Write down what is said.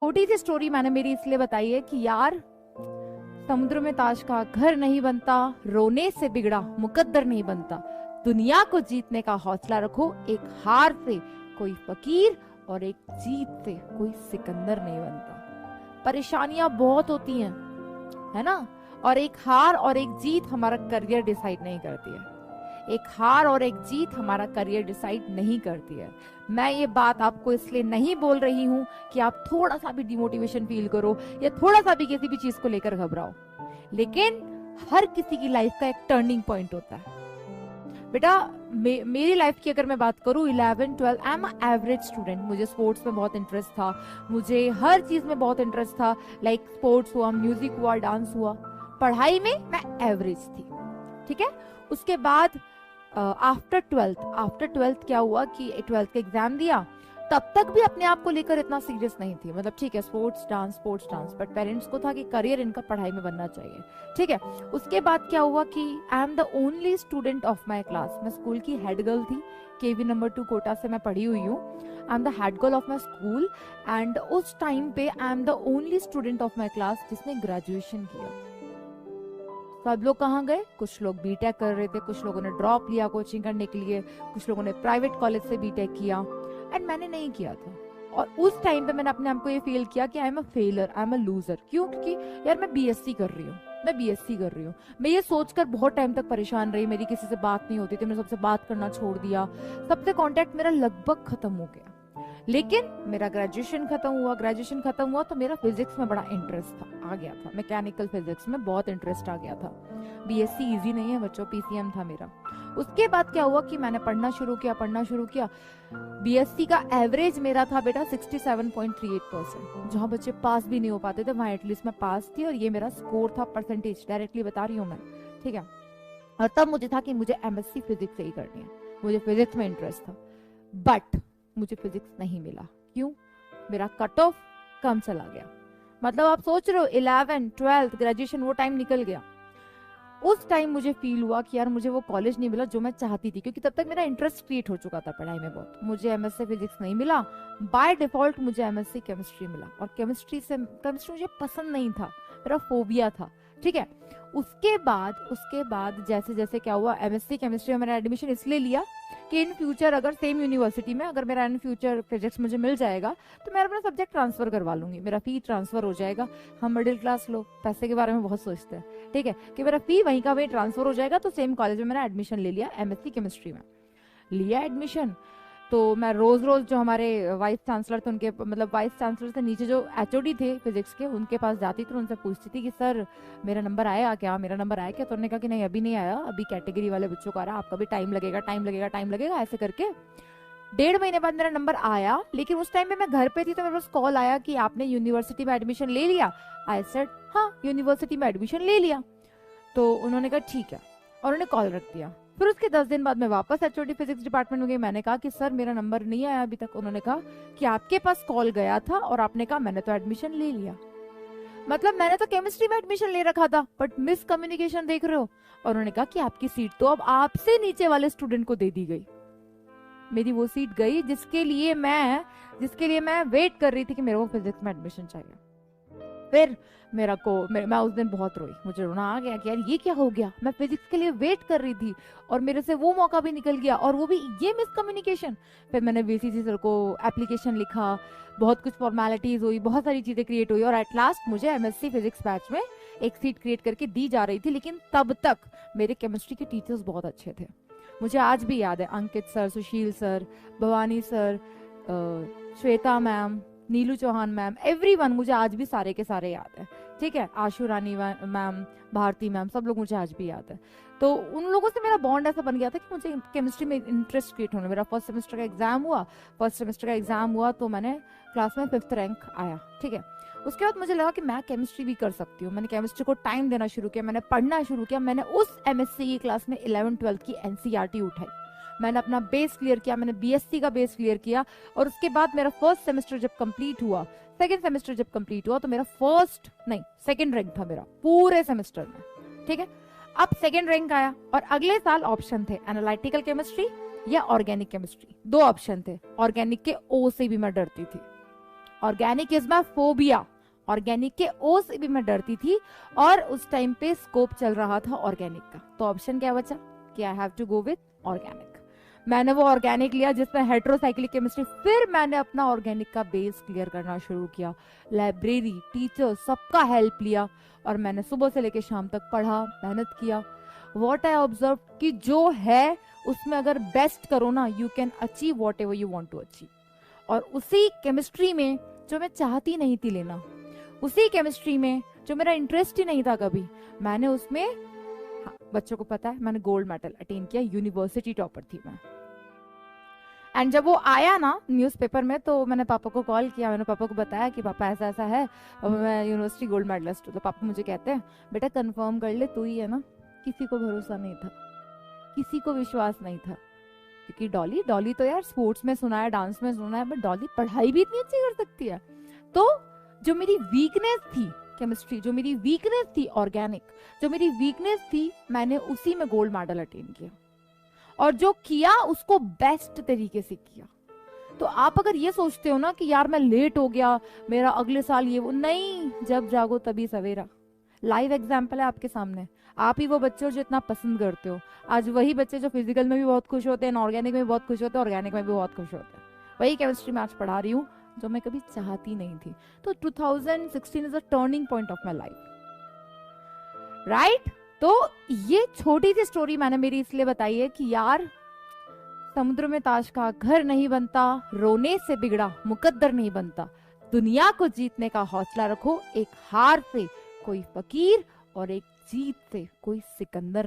छोटी सी स्टोरी मैंने मेरी इसलिए बताई है कि यार, समुद्र में ताश का घर नहीं बनता, रोने से बिगड़ा मुकद्दर नहीं बनता। दुनिया को जीतने का हौसला रखो, एक हार से कोई फकीर और एक जीत से कोई सिकंदर नहीं बनता। परेशानियां बहुत होती हैं, है ना, और एक हार और एक जीत हमारा करियर डिसाइड नहीं करती है। एक हार और एक जीत हमारा करियर डिसाइड नहीं करती है। मैं ये बात आपको इसलिए नहीं बोल रही हूं कि आप थोड़ा सा भी डिमोटिवेशन फील करो या थोड़ा सा भी किसी भी चीज को लेकर घबराओ, लेकिन हर किसी की लाइफ का एक टर्निंग पॉइंट होता है। बेटा, मेरी लाइफ की अगर मैं बात करूं, 11 12 आई एम एवरेज स्टूडेंट। मुझे स्पोर्ट्स में बहुत इंटरेस्ट था, मुझे हर चीज में बहुत इंटरेस्ट था। लाइक स्पोर्ट्स हुआ, म्यूजिक हुआ, डांस हुआ, पढ़ाई में मैं एवरेज थी। ठीक है। उसके बाद आफ्टर ट्वेल्थ क्या हुआ कि 12th का एग्जाम दिया। तब तक भी अपने आप को लेकर इतना सीरियस नहीं थी। मतलब ठीक है, स्पोर्ट्स डांस, बट पेरेंट्स को था कि करियर इनका पढ़ाई में बनना चाहिए। ठीक है। उसके बाद क्या हुआ कि I am the only student of my class. मैं स्कूल की हेड गर्ल थी, केवी नंबर 2 कोटा से मैं पढ़ी हुई हूँ। I am the head girl of my school and उस टाइम पे I am the only student of my class जिसने ग्रेजुएशन किया। सब लोग कहाँ गए? कुछ लोग बीटेक कर रहे थे, कुछ लोगों ने ड्रॉप लिया कोचिंग करने के लिए, कुछ लोगों ने प्राइवेट कॉलेज से बीटेक किया, एंड मैंने नहीं किया था। और उस टाइम पे मैंने अपने आप को ये फील किया कि I am a failure, I am a loser. क्यों? क्योंकि यार मैं बीएससी कर रही हूँ। मैं ये सोचकर बहुत टाइम तक परेशान रही। मेरी किसी से बात नहीं होती थी, मैंने सबसे बात करना छोड़ दिया, सबसे कांटेक्ट मेरा लगभग खत्म हो गया। लेकिन मेरा ग्रेजुएशन खत्म हुआ तो मेरा फिजिक्स में बड़ा इंटरेस्ट आ गया था। मैकेनिकल फिजिक्स में बहुत इंटरेस्ट आ गया था। बीएससी इजी नहीं है बच्चों, पीसीएम था मेरा। उसके बाद क्या हुआ कि मैंने पढ़ना शुरू किया। बीएससी का एवरेज मेरा था बेटा 67.38%। जहां बच्चे पास भी नहीं हो पाते थे, वहां एटलीस्ट मैं पास थी, और ये मेरा स्कोर था, परसेंटेज डायरेक्टली बता रही हूँ मैं। ठीक है। और तब मुझे था कि मुझे एमएससी फिजिक्स से ही करनी है, मुझे फिजिक्स में इंटरेस्ट था। बट मुझे फिजिक्स नहीं मिला। क्यों? मेरा कट ऑफ कम चला गया। मतलब आप सोच रहे हो, 11 12 ग्रेजुएशन, वो टाइम निकल गया। उस टाइम मुझे फील हुआ कि यार मुझे वो कॉलेज नहीं मिला जो मैं चाहती थी, क्योंकि तब तक मेरा इंटरेस्ट क्रिएट हो चुका था पढ़ाई में बहुत। मुझे एमएससी फिजिक्स नहीं मिला, बाय डिफॉल्ट मुझे एमएससी केमिस्ट्री मिला। और केमिस्ट्री मुझे पसंद नहीं था, मेरा फोबिया था। ठीक है। उसके बाद जैसे जैसे क्या हुआ, एमएससी केमिस्ट्री में मैंने एडमिशन इसलिए लिया कि इन फ्यूचर अगर सेम यूनिवर्सिटी में अगर मेरा इन फ्यूचर फिजिक्स मुझे मिल जाएगा तो मैं अपना सब्जेक्ट ट्रांसफर करवा लूंगी, मेरा फी ट्रांसफर हो जाएगा। हम मिडिल क्लास लोग पैसे के बारे में बहुत सोचते हैं। ठीक है, कि मेरा फी वहीं का वहीं ट्रांसफर हो जाएगा। तो सेम कॉलेज में मैंने एडमिशन ले लिया, एमएससी केमिस्ट्री में लिया एडमिशन। तो मैं रोज रोज जो हमारे वाइस चांसलर थे, उनके मतलब वाइस चांसलर से नीचे जो एचओडी थे फिजिक्स के, उनके पास जाती थी, उनसे पूछती थी कि सर मेरा नंबर आया क्या? तो उन्होंने कहा कि नहीं अभी नहीं आया, अभी कैटेगरी वाले बच्चों का आ रहा, आपका भी टाइम लगेगा। ऐसे करके 1.5 महीने बाद मेरा नंबर आया। लेकिन उस टाइम पे मैं घर पे थी, तो मेरे पास कॉल आया कि आपने यूनिवर्सिटी में एडमिशन ले लिया। आई सेड हाँ, यूनिवर्सिटी में एडमिशन ले लिया। तो उन्होंने कहा ठीक है, और उन्होंने कॉल रख दिया। फिर उसके 10 दिन बाद मैं वापस एचओडी फिजिक्स डिपार्टमेंट में गई। मैंने कहा कि सर मेरा नंबर नहीं आया अभी तक। उन्होंने कहा कि आपके पास कॉल गया था और आपने कहा मैंने तो एडमिशन ले लिया। मतलब मैंने तो केमिस्ट्री में एडमिशन ले रखा था, बट मिस कम्युनिकेशन देख रहे हो। और उन्होंने कहा कि आपकी सीट तो अब आपसे नीचे वाले स्टूडेंट को दे दी गई। मेरी वो सीट गई जिसके लिए मैं वेट कर रही थी कि मेरे को फिजिक्स में एडमिशन चाहिए। फिर मैं उस दिन बहुत रोई, मुझे रोना आ गया कि यार ये क्या हो गया। मैं फिजिक्स के लिए वेट कर रही थी और मेरे से वो मौका भी निकल गया, और वो भी ये मिसकम्युनिकेशन। फिर मैंने वीसीसी सर को एप्लीकेशन लिखा, बहुत कुछ फॉर्मेलिटीज हुई, बहुत सारी चीजें क्रिएट हुई, और एट लास्ट मुझे एमएससी फिजिक्स बैच में एक सीट क्रिएट करके दी जा रही थी। लेकिन तब तक मेरे केमिस्ट्री के टीचर्स बहुत अच्छे थे। मुझे आज भी याद है Ankit sir, Sushil sir, Bhawani sir, Shweta ma'am, Neelu Chauhan ma'am, everyone मुझे आज भी सारे के सारे याद है। ठीक है, आशु रानी मैम, भारती मैम, सब लोग मुझे आज भी याद है। तो उन लोगों से मेरा बॉन्ड ऐसा बन गया था कि मुझे केमिस्ट्री में इंटरेस्ट क्रिएट होने। मेरा फर्स्ट सेमेस्टर का एग्जाम हुआ तो मैंने क्लास में 5th रैंक आया। ठीक है। उसके बाद मुझे लगा कि मैं केमिस्ट्री भी कर सकती हूँ। मैंने केमिस्ट्री को टाइम देना शुरू किया, मैंने पढ़ना शुरू किया। मैंने उस एमएससी की क्लास में 11 12 की एनसीईआरटी उठाई, मैंने अपना बेस क्लियर किया, मैंने बीएससी का बेस क्लियर किया। और उसके बाद मेरा फर्स्ट सेमेस्टर जब कंप्लीट हुआ, सेकंड सेमेस्टर जब कंप्लीट हुआ, तो मेरा सेकंड रैंक था मेरा पूरे सेमेस्टर में। ठीक है। अब सेकंड रैंक आया और अगले साल ऑप्शन थे एनालिटिकल केमिस्ट्री या ऑर्गेनिक केमिस्ट्री, 2 ऑप्शन थे। ऑर्गेनिक के ओ से भी मैं डरती थी, organic is my phobia. Organic के ओ से भी मैं डरती थी, और उस टाइम पे स्कोप चल रहा था ऑर्गेनिक का। तो ऑप्शन क्या बचा कि I have to go with organic. मैंने वो ऑर्गेनिक लिया जिसमें हेट्रोसाइक्लिक केमिस्ट्री। फिर मैंने अपना ऑर्गेनिक का बेस क्लियर करना शुरू किया, लाइब्रेरी, टीचर, सबका हेल्प लिया, और मैंने सुबह से लेकर शाम तक पढ़ा, मेहनत किया। व्हाट आई ऑब्जर्व कि जो है उसमें अगर बेस्ट करो ना, you can achieve whatever you want to achieve. और उसी केमिस्ट्री में जो मैं चाहती नहीं थी लेना, उसी केमिस्ट्री में जो मेरा इंटरेस्ट ही नहीं था कभी, मैंने उसमें, हाँ, बच्चों को पता है, मैंने गोल्ड मेडल अटेन किया, यूनिवर्सिटी टॉपर थी मैं। एंड जब वो आया ना न्यूज़पेपर में, तो मैंने पापा को कॉल किया, मैंने पापा को बताया कि पापा ऐसा ऐसा है और मैं यूनिवर्सिटी गोल्ड मेडलिस्ट हूँ। तो पापा मुझे कहते हैं, बेटा कंफर्म कर ले, तू ही है ना। किसी को भरोसा नहीं था, किसी को विश्वास नहीं था, क्योंकि डॉली डॉली तो यार स्पोर्ट्स में सुना है, डांस में सुना है, बट डॉली पढ़ाई भी इतनी अच्छी कर सकती है। तो जो मेरी वीकनेस थी केमिस्ट्री, जो मेरी वीकनेस थी ऑर्गेनिक, जो मेरी वीकनेस थी, मैंने उसी में गोल्ड मेडल अटेन किया, और जो किया उसको बेस्ट तरीके से किया। तो आप अगर ये सोचते हो ना कि यार मैं लेट हो गया, मेरा अगले साल ये वो, नहीं, जब जागो तभी सवेरा। लाइव एग्जाम्पल है आपके सामने। आप ही वो बच्चे हो जो इतना पसंद करते हो, आज वही बच्चे जो फिजिकल में भी बहुत खुश होते हैं, ऑर्गेनिक में भी बहुत खुश होते हैं, ऑर्गेनिक में भी बहुत खुश होते हैं। वही केमिस्ट्री में आज पढ़ा रही हूँ जो मैं कभी चाहती नहीं थी। तो 2016 is a turning point of my life, right. तो ये छोटी सी स्टोरी मैंने मेरी इसलिए बताई है कि यार, समुद्र में ताश का घर नहीं बनता, रोने से बिगड़ा मुकद्दर नहीं बनता। दुनिया को जीतने का हौसला रखो, एक हार से कोई फकीर और एक जीत से कोई सिकंदर।